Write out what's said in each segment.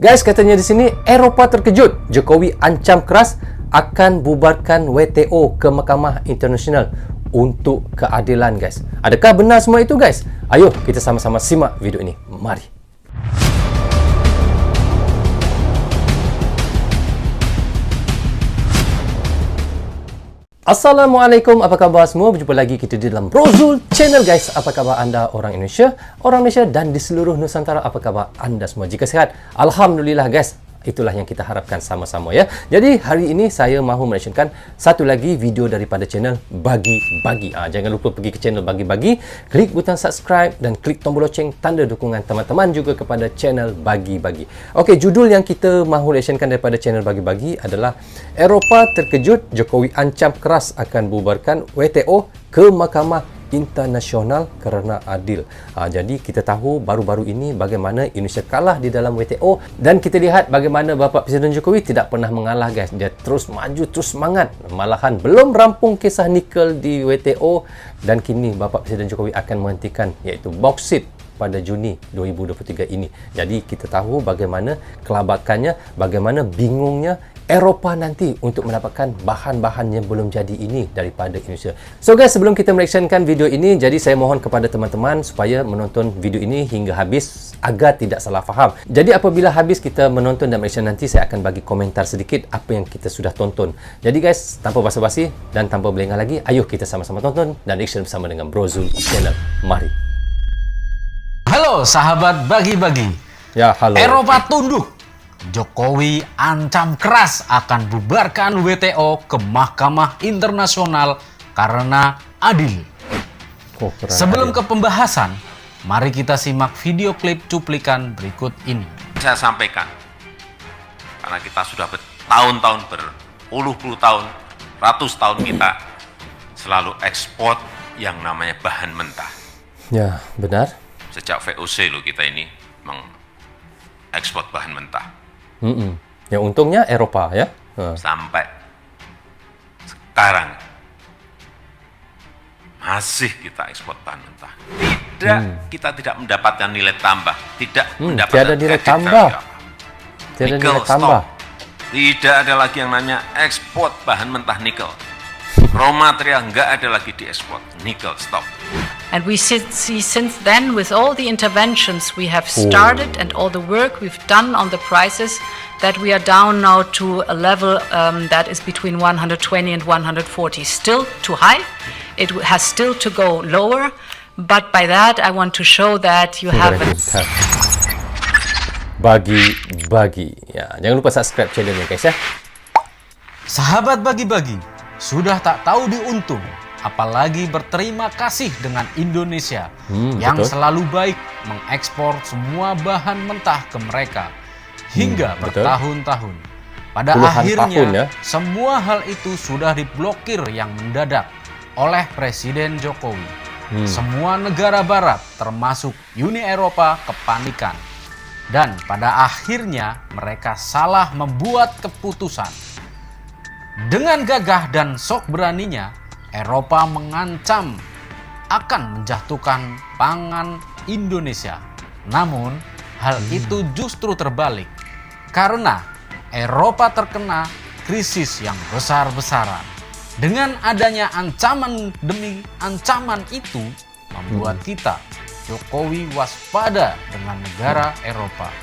Guys, katanya di sini Eropah terkejut. Jokowi ancam keras akan bubarkan WTO ke Mahkamah Internasional untuk keadilan, guys. Adakah benar semua itu, guys? Ayo kita sama-sama simak video ini. Mari. Assalamualaikum, apa khabar semua? Berjumpa lagi kita di dalam Brozul Channel, guys. Apa khabar anda orang Indonesia dan di seluruh Nusantara? Apa khabar anda semua? Jika sehat, Alhamdulillah, guys. Itulah yang kita harapkan sama-sama, ya. Jadi hari ini saya mahu menyaksikan satu lagi video daripada channel Bagi-Bagi. Jangan lupa pergi ke channel Bagi-Bagi, klik butang subscribe dan klik tombol loceng tanda dukungan teman-teman juga kepada channel Bagi-Bagi. Okey, judul yang kita mahu menyaksikan daripada channel Bagi-Bagi adalah Eropah terkejut, Jokowi ancam keras akan bubarkan WTO ke Mahkamah Internasional kerana adil. Jadi kita tahu baru-baru ini bagaimana Indonesia kalah di dalam WTO, dan kita lihat bagaimana Bapak Presiden Jokowi tidak pernah mengalah, guys. Dia terus maju, terus semangat. Malahan belum rampung kisah nikel di WTO, dan kini Bapak Presiden Jokowi akan menghentikan iaitu bauxit pada Juni 2023 ini. Jadi kita tahu bagaimana kelabakannya, bagaimana bingungnya Eropah nanti untuk mendapatkan bahan-bahan yang belum jadi ini daripada Indonesia. So guys, sebelum kita mereaksikan video ini, jadi saya mohon kepada teman-teman supaya menonton video ini hingga habis agar tidak salah faham. Jadi apabila habis kita menonton dan mereaksikan nanti, saya akan bagi komentar sedikit apa yang kita sudah tonton. Jadi guys, tanpa basa-basi dan tanpa berlengah lagi, ayo kita sama-sama tonton dan reaction bersama dengan Brozul Channel. Mari. Halo sahabat Bagi-Bagi. Ya, halo. Eropah tunduk. Jokowi ancam keras akan bubarkan WTO ke Mahkamah Internasional karena adil. Sebelum ke pembahasan, mari kita simak video klip cuplikan berikut ini. Saya sampaikan, karena kita sudah bertahun-tahun, berpuluh-puluh tahun, ratus tahun kita selalu ekspor yang namanya bahan mentah. Ya, benar. Sejak VOC loh kita ini mengekspor bahan mentah. Yang untungnya Eropah, ya. Sampai sekarang masih kita ekspor bahan mentah. Kita tidak mendapatkan nilai tambah, tidak mendapatkan tiada nilai tambah. Tiada nilai tambah. Tidak ada lagi yang namanya ekspor bahan mentah nikel. Raw material nggak ada lagi diekspor, nikel stop. And we see since then, with all the interventions we have started and all the work we've done on the prices, that we are down now to a level that is between 120 and 140. Still too high. It has still to go lower. But by that, I want to show that you have Bagi-Bagi. Ya, jangan lupa subscribe channelnya, guys, ya. Sahabat Bagi-Bagi, sudah tak tahu diuntung, apalagi berterima kasih dengan Indonesia yang selalu baik mengekspor semua bahan mentah ke mereka hingga bertahun-tahun. Pada akhirnya, semua hal itu sudah diblokir yang mendadak oleh Presiden Jokowi. Semua negara barat termasuk Uni Eropa kepanikan. Dan pada akhirnya mereka salah membuat keputusan. Dengan gagah dan sok beraninya, Eropah mengancam akan menjatuhkan pangan Indonesia. Namun, hal itu justru terbalik. Karena Eropah terkena krisis yang besar-besaran. Dengan adanya ancaman demi ancaman itu, membuat kita, Jokowi, waspada dengan negara Eropah.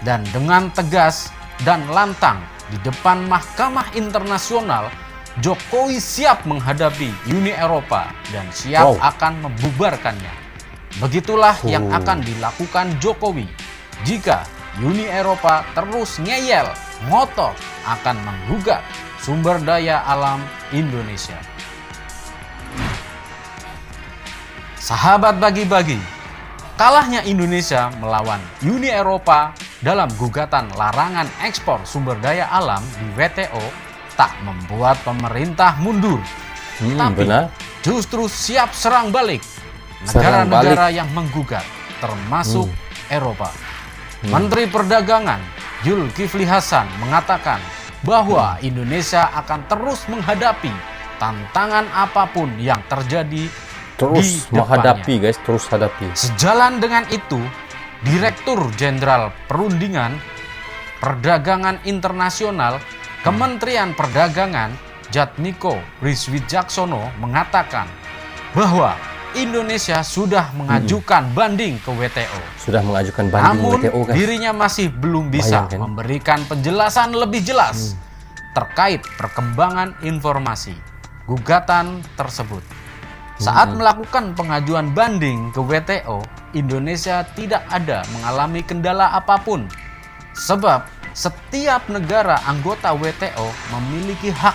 Dan dengan tegas dan lantang di depan Mahkamah Internasional, Jokowi siap menghadapi Uni Eropa dan siap akan membubarkannya. Begitulah yang akan dilakukan Jokowi jika Uni Eropa terus ngeyel, ngotot akan menggugat sumber daya alam Indonesia. Sahabat Bagi-Bagi, kalahnya Indonesia melawan Uni Eropa dalam gugatan larangan ekspor sumber daya alam di WTO tak membuat pemerintah mundur, tapi justru siap serang balik negara-negara yang menggugat, termasuk Eropa. Menteri Perdagangan Zulkifli Hasan mengatakan bahwa Indonesia akan terus menghadapi tantangan apapun yang terjadi terus menghadapi, guys, terus hadapi. Sejalan dengan itu, Direktur Jenderal Perundingan Perdagangan Internasional Kementerian Perdagangan Jatmiko Rizwijaksono mengatakan bahwa Indonesia sudah mengajukan banding ke WTO. Sudah mengajukan banding Namun, WTO, guys. dirinya masih belum bisa Bayangkan. memberikan penjelasan lebih jelas terkait perkembangan informasi gugatan tersebut. Saat melakukan pengajuan banding ke WTO, Indonesia tidak ada mengalami kendala apapun. Sebab setiap negara anggota WTO memiliki hak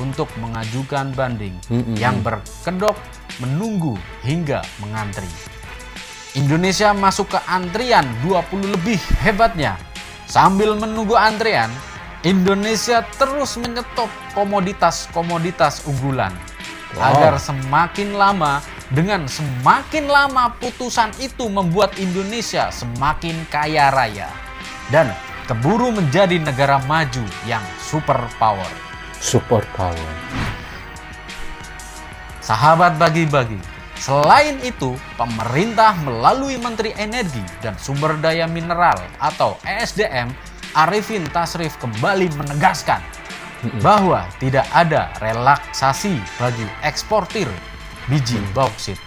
untuk mengajukan banding yang berkedok menunggu hingga mengantri. Indonesia masuk ke antrian 20 lebih. Hebatnya, sambil menunggu antrian, Indonesia terus menyetop komoditas-komoditas unggulan. Agar semakin lama, dengan semakin lama putusan itu membuat Indonesia semakin kaya raya dan keburu menjadi negara maju yang superpower. Superpower. Sahabat bagi-bagi, selain itu, pemerintah melalui Menteri Energi dan Sumber Daya Mineral atau ESDM, Arifin Tasrif kembali menegaskan bahwa tidak ada relaksasi bagi eksportir biji bauksit.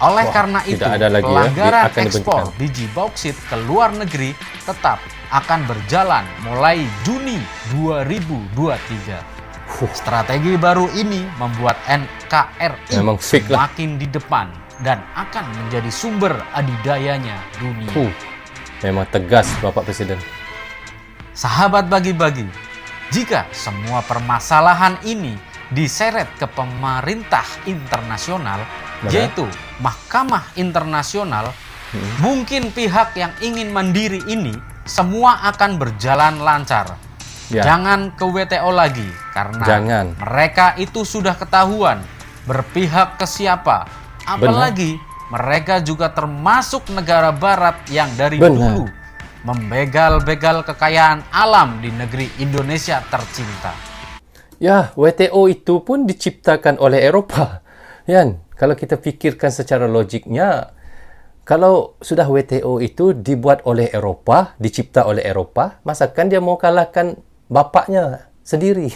Oleh karena itu, tidak ada lagi pelanggaran akan ekspor dibentikan. biji bauksit ke luar negeri tetap akan berjalan mulai Juni 2023. Strategi baru ini membuat NKRI Memang fake lah. semakin di depan dan akan menjadi sumber adidayanya dunia. Memang tegas Bapak Presiden. Sahabat bagi-bagi, jika semua permasalahan ini diseret ke pemerintah internasional, yaitu Mahkamah Internasional, mungkin pihak yang ingin mandiri ini semua akan berjalan lancar. Ya. Jangan ke WTO lagi, karena mereka itu sudah ketahuan berpihak ke siapa. Apalagi mereka juga termasuk negara barat yang dari dulu membegal-begal kekayaan alam di negeri Indonesia tercinta. Ya, WTO itu pun diciptakan oleh Eropa. Yan, kalau kita pikirkan secara logiknya, kalau sudah WTO itu dibuat oleh Eropa, dicipta oleh Eropa, masakan dia mau kalahkan bapaknya sendiri?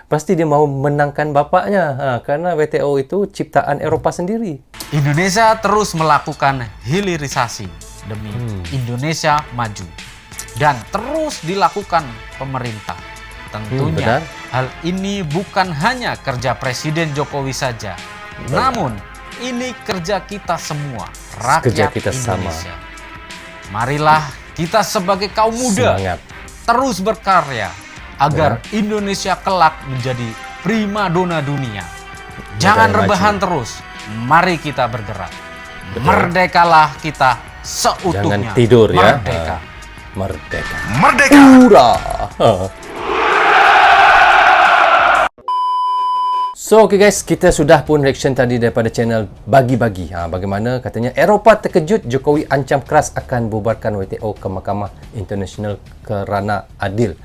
Pasti dia mau menangkan bapaknya, karena WTO itu ciptaan Eropa sendiri. Indonesia terus melakukan hilirisasi demi Indonesia maju, dan terus dilakukan pemerintah. Tentunya hal ini bukan hanya kerja Presiden Jokowi saja, namun ini kerja kita semua, rakyat kita Indonesia. Marilah kita sebagai kaum muda terus berkarya agar Indonesia kelak menjadi primadona dunia. Jangan rebahan terus, mari kita bergerak. Merdekalah kita seutuhnya. Jangan tidur ya. Merdeka. Merdeka. Merdeka! Hurra! So, okay guys, kita sudah pun reaction tadi daripada channel Bagi-Bagi. Bagaimana katanya Eropah terkejut, Jokowi ancam keras akan bubarkan WTO ke Mahkamah Internasional kerana adil.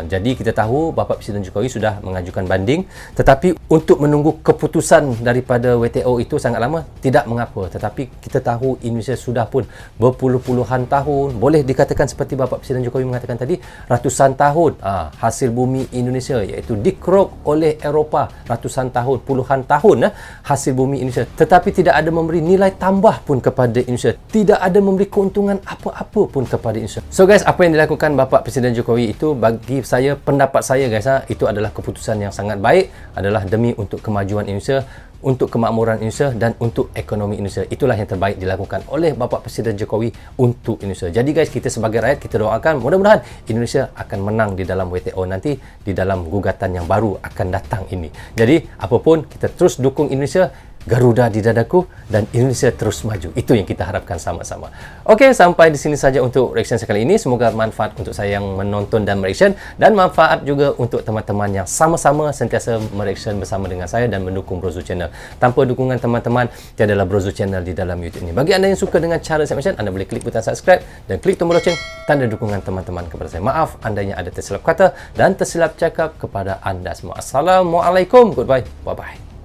Jadi kita tahu Bapak Presiden Jokowi sudah mengajukan banding, tetapi untuk menunggu keputusan daripada WTO itu sangat lama, tidak mengapa. Tetapi kita tahu Indonesia sudah pun berpuluh-puluhan tahun, boleh dikatakan seperti Bapak Presiden Jokowi mengatakan tadi, ratusan tahun hasil bumi Indonesia iaitu dikerok oleh Eropah, ratusan tahun, puluhan tahun hasil bumi Indonesia, tetapi tidak ada memberi nilai tambah pun kepada Indonesia, tidak ada memberi keuntungan apa-apa pun kepada Indonesia. So guys, apa yang dilakukan Bapak Presiden Jokowi itu bagi saya, pendapat saya guys, itu adalah keputusan yang sangat baik, adalah demi untuk kemajuan Indonesia, untuk kemakmuran Indonesia dan untuk ekonomi Indonesia. Itulah yang terbaik dilakukan oleh Bapak Presiden Jokowi untuk Indonesia. Jadi guys, kita sebagai rakyat, kita doakan mudah-mudahan Indonesia akan menang di dalam WTO nanti, di dalam gugatan yang baru akan datang ini. Jadi apapun, kita terus dukung Indonesia, Garuda di dadaku, dan Indonesia terus maju. Itu yang kita harapkan sama-sama. Oke, sampai di sini saja untuk reaction sekali ini. Semoga manfaat untuk saya yang menonton dan mereaction, dan manfaat juga untuk teman-teman yang sama-sama sentiasa mereaction bersama dengan saya dan mendukung Brozo Channel. Tanpa dukungan teman-teman, tiadalah Brozo Channel di dalam YouTube ini. Bagi anda yang suka dengan cara saya mention, anda boleh klik butang subscribe dan klik tombol loceng, tanda dukungan teman-teman kepada saya. Maaf andainya ada tersilap kata dan tersilap cakap kepada anda semua. Assalamualaikum. Goodbye. Bye-bye.